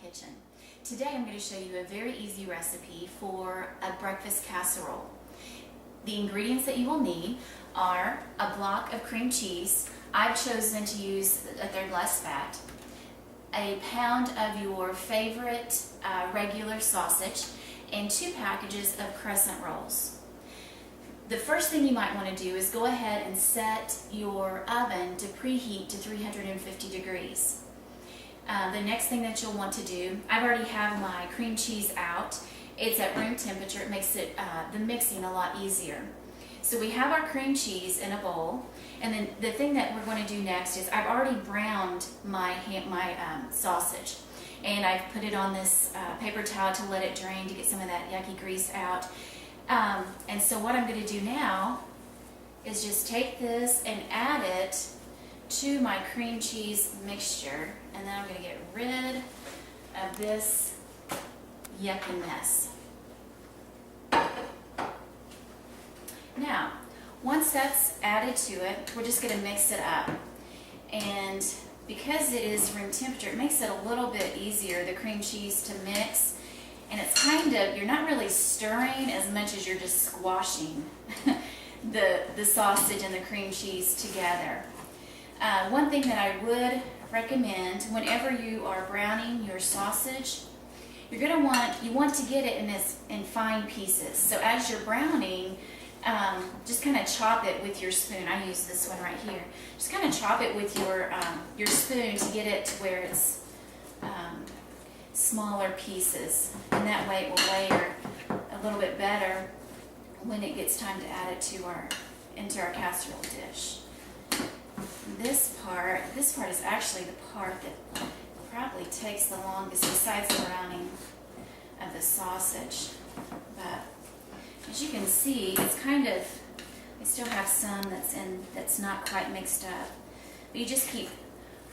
kitchen. Today I'm going to show you a very easy recipe for a breakfast casserole. The ingredients that you will need are a block of cream cheese. I've chosen to use a third less fat, a pound of your favorite regular sausage, and 2 packages of crescent rolls. The first thing you might want to do is go ahead and set your oven to preheat to 350 degrees. The next thing that you'll want to do, I've already have my cream cheese out. It's at room temperature. It makes it the mixing a lot easier. So we have our cream cheese in a bowl, and then the thing that we're going to do next is I've already browned my sausage, and I've put it on this paper towel to let it drain to get some of that yucky grease out. And so what I'm going to do now is just take this and add it to my cream cheese mixture, and then I'm going to get rid of this yucky mess. Now, once that's added to it, we're just going to mix it up. And because it is room temperature, it makes it a little bit easier, the cream cheese, to mix. And it's kind of, you're not really stirring as much as you're just squashing the sausage and the cream cheese together. One thing that I would recommend whenever you are browning your sausage, you want to get it in fine pieces. So as you're browning, just kind of chop it with your spoon. I use this one right here. Just kind of chop it with your spoon to get it to where it's smaller pieces, and that way it will layer a little bit better when it gets time to add it into our casserole dish. This part is actually the part that probably takes the longest besides the browning of the sausage. But as you can see, it's kind of, I still have some that's not quite mixed up. But you just keep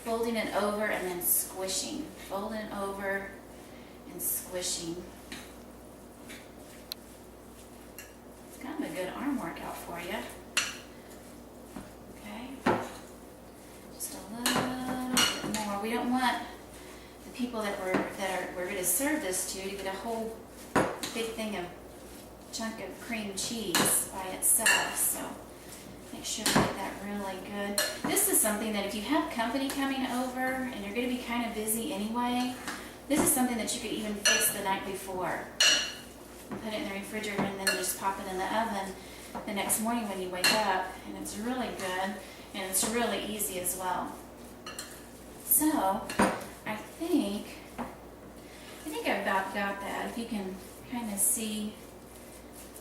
folding it over and then squishing. Folding it over and squishing. It's kind of a good arm workout for you. Okay. Just a little bit more. We don't want the people that we're going to serve this to get a whole big chunk of cream cheese by itself. So make sure you get that really good. This is something that if you have company coming over and you're going to be kind of busy anyway, this is something that you could even fix the night before. Put it in the refrigerator and then just pop it in the oven the next morning when you wake up, and it's really good and it's really easy as well. So I think I've about got that. If you can kind of see,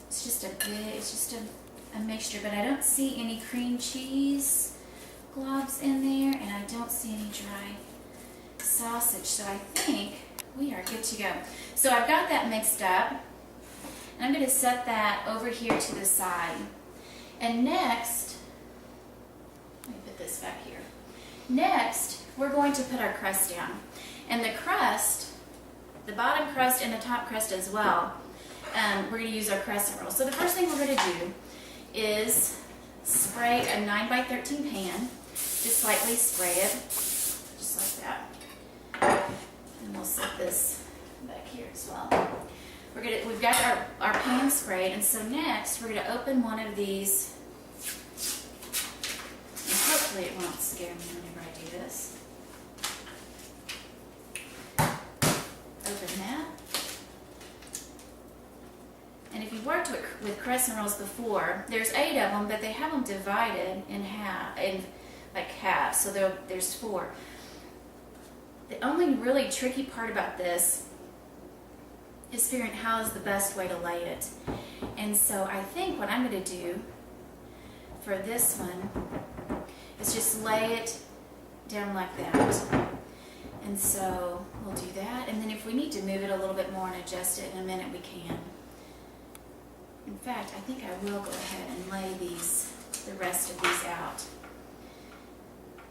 it's just a mixture, but I don't see any cream cheese globs in there, and I don't see any dry sausage, so I think we are good to go. So I've got that mixed up, and I'm going to set that over here to the side. And next, let me put this back here. Next, we're going to put our crust down. And the crust, the bottom crust and the top crust as well, we're going to use our crescent roll. So the first thing we're going to do is spray a 9x13 pan. Just slightly spray it, just like that. And we'll set this back here as well. We've got our pan sprayed, and so next we're going to open one of these, and hopefully it won't scare me whenever I do this. Open that. And if you've worked with crescent rolls before, there's 8 of them, but they have them divided in half, so there's 4. The only really tricky part about this is figuring how is the best way to lay it. And so I think what I'm going to do for this one is just lay it down like that. And so we'll do that, and then if we need to move it a little bit more and adjust it in a minute, we can. In fact, I think I will go ahead and lay the rest of these out.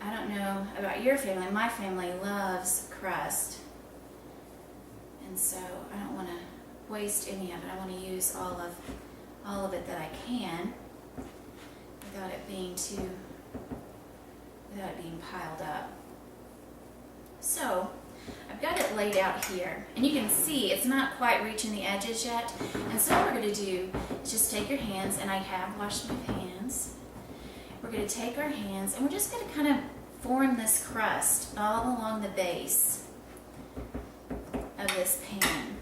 I don't know about your family. My family loves crust, and so I don't want to waste any of it. I want to use all of it that I can without it being piled up. So I've got it laid out here, and you can see it's not quite reaching the edges yet. And so what we're going to do is just take your hands, and I have washed my hands. We're going to take our hands, and we're just going to kind of form this crust all along the base of this pan.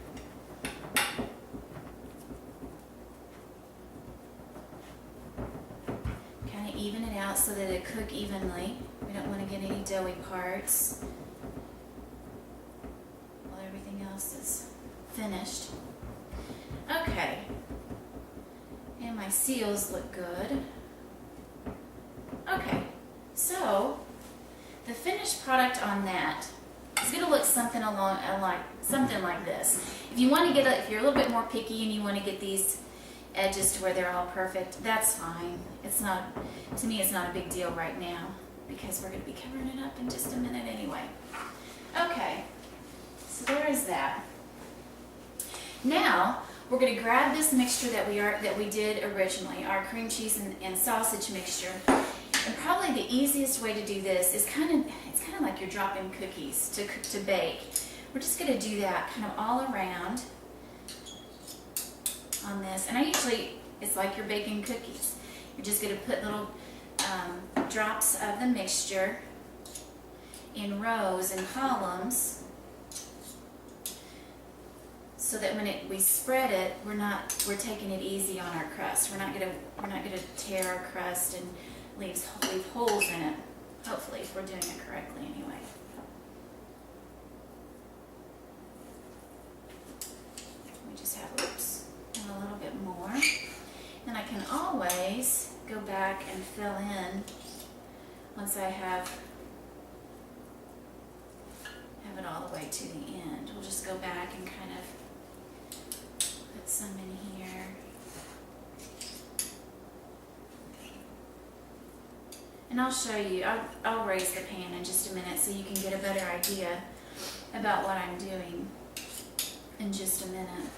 Kind of even it out so that it cook evenly. We don't want to get any doughy parts while everything else is finished. Okay, and my seals look good. Okay, so the finished product on that is going to look something like this. If you want to get if you're a little bit more picky and you want to get these edges to where they're all perfect, that's fine. It's not, to me, it's not a big deal right now because we're going to be covering it up in just a minute anyway. Okay, so there is that. Now we're going to grab this mixture that we did originally, our cream cheese and sausage mixture. And probably the easiest way to do this is it's kind of like you're dropping cookies to bake. We're just going to do that kind of all around on this. And it's like you're baking cookies. You're just going to put little drops of the mixture in rows and columns, so that when we spread it, we're taking it easy on our crust. We're not gonna tear our crust and leave holes in it. Hopefully, if we're doing it correctly anyway. We just have and a little bit more. And I can always go back and fill in once I have it all the way to the end. We'll just go back and kind of put some in here. And I'll show you, I'll raise the pan in just a minute so you can get a better idea about what I'm doing in just a minute.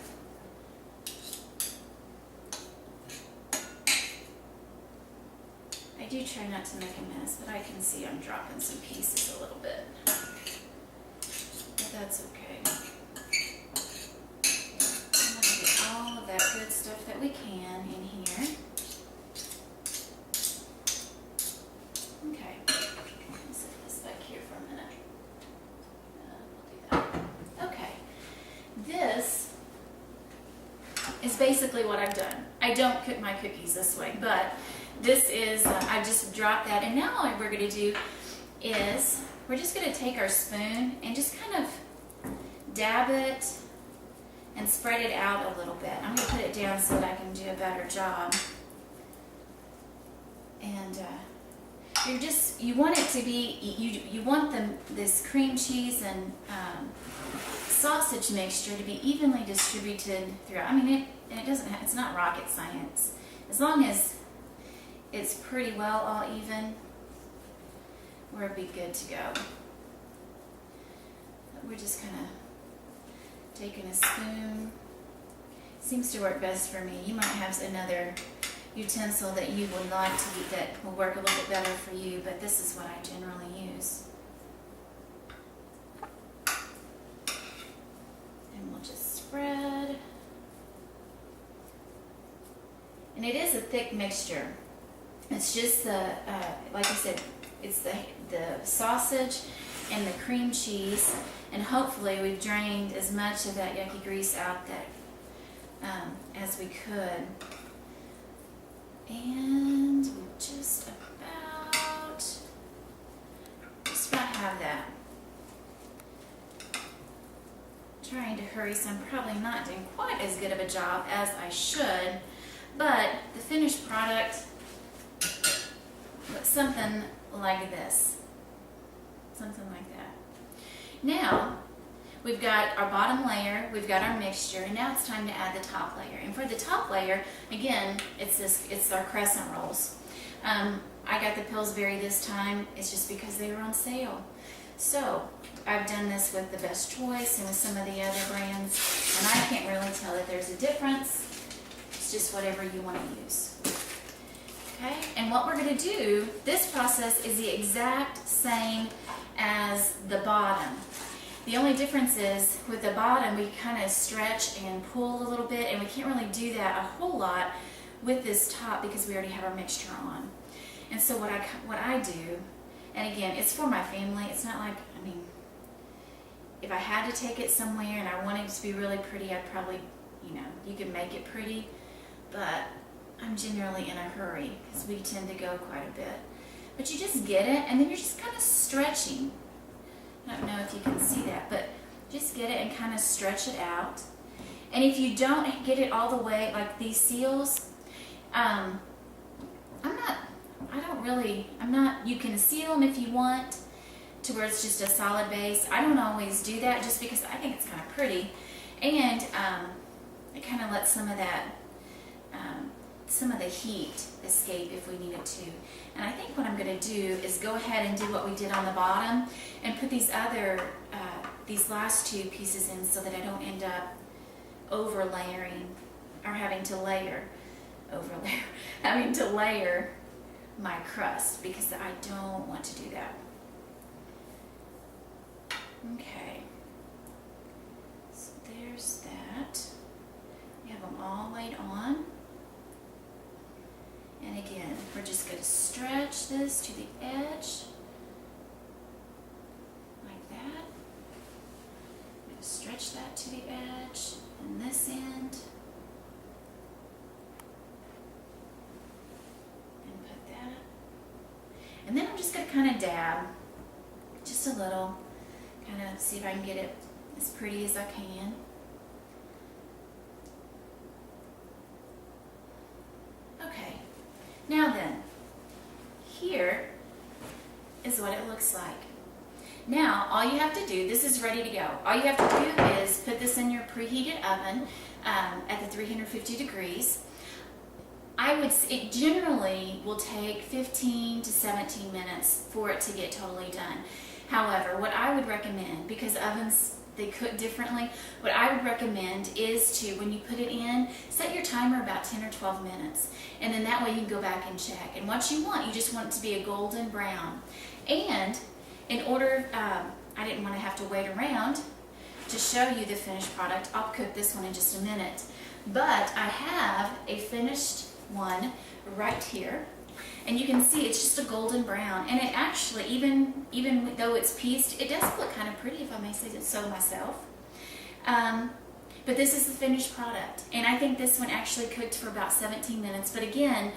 I do try not to make a mess, but I can see I'm dropping some pieces a little bit. But that's okay. I'm going to get all of that good stuff that we can in here. Okay, let's set this back here for a minute. We'll do that. Okay, this is basically what I've done. I don't cook my cookies this way, but this is, I just dropped that, and now all we're going to do is we're just going to take our spoon and just kind of dab it and spread it out a little bit. I'm going to put it down so that I can do a better job. And you want it to be, you want this cream cheese and sausage mixture to be evenly distributed throughout. I mean, it's not rocket science. As long as it's pretty well all even, we'll be good to go. But we're just kind of taking a spoon. Seems to work best for me. You might have another utensil that you would like to use that will work a little bit better for you, but this is what I generally use. And we'll just spread. And it is a thick mixture. It's just like I said, it's the sausage and the cream cheese, and hopefully we've drained as much of that yucky grease out that as we could. And we just about have that. Trying to hurry, so I'm probably not doing quite as good of a job as I should, but the finished product looks something like this. Something like that. Now, we've got our bottom layer, we've got our mixture, and now it's time to add the top layer. And for the top layer, again, it's our crescent rolls. I got the Pillsbury this time, it's just because they were on sale. So, I've done this with the Best Choice and with some of the other brands, and I can't really tell that there's a difference. It's just whatever you want to use. Okay, and what we're going to do, this process is the exact same as the bottom. The only difference is with the bottom, we kind of stretch and pull a little bit, and we can't really do that a whole lot with this top because we already have our mixture on. And so what I do, and again, it's for my family. It's not like, I mean, if I had to take it somewhere and I wanted it to be really pretty, I'd probably, you know, you can make it pretty, but I'm generally in a hurry because we tend to go quite a bit. But you just get it, and then you're just kind of stretching. I don't know if you can see that, but just get it and kind of stretch it out. And if you don't get it all the way, like these seals, you can seal them if you want to where it's just a solid base. I don't always do that just because I think it's kind of pretty. And it kind of lets some of that, some of the heat escape if we need it to. And I think what I'm going to do is go ahead and do what we did on the bottom and put these other, these last two pieces in so that I don't end up over layering or having to layer my crust because I don't want to do that. Okay, so there's that. We have them all laid on. And again, we're just going to stretch this to the edge, like that. I'm going to stretch that to the edge, and this end. And put that. And then I'm just going to kind of dab, just a little, kind of see if I can get it as pretty as I can. Now then, here is what it looks like. Now, all you have to do, this is ready to go. All you have to do is put this in your preheated oven at the 350 degrees. It generally will take 15 to 17 minutes for it to get totally done. However, what I would recommend, because ovens, they cook differently, what I would recommend is to, when you put it in, set your timer about 10 or 12 minutes. And then that way you can go back and check. And what you just want it to be a golden brown. And in order, I didn't want to have to wait around to show you the finished product. I'll cook this one in just a minute. But I have a finished one right here. And you can see it's just a golden brown. And it actually, even though it's pieced, it does look kind of pretty, if I may say so myself. But this is the finished product. And I think this one actually cooked for about 17 minutes. But again,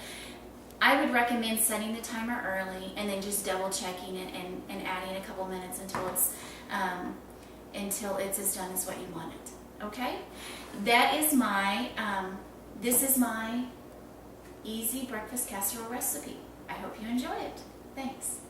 I would recommend setting the timer early and then just double checking it and adding a couple minutes until it's as done as what you want it. Okay? That is my, this is my easy breakfast casserole recipe. I hope you enjoy it. Thanks.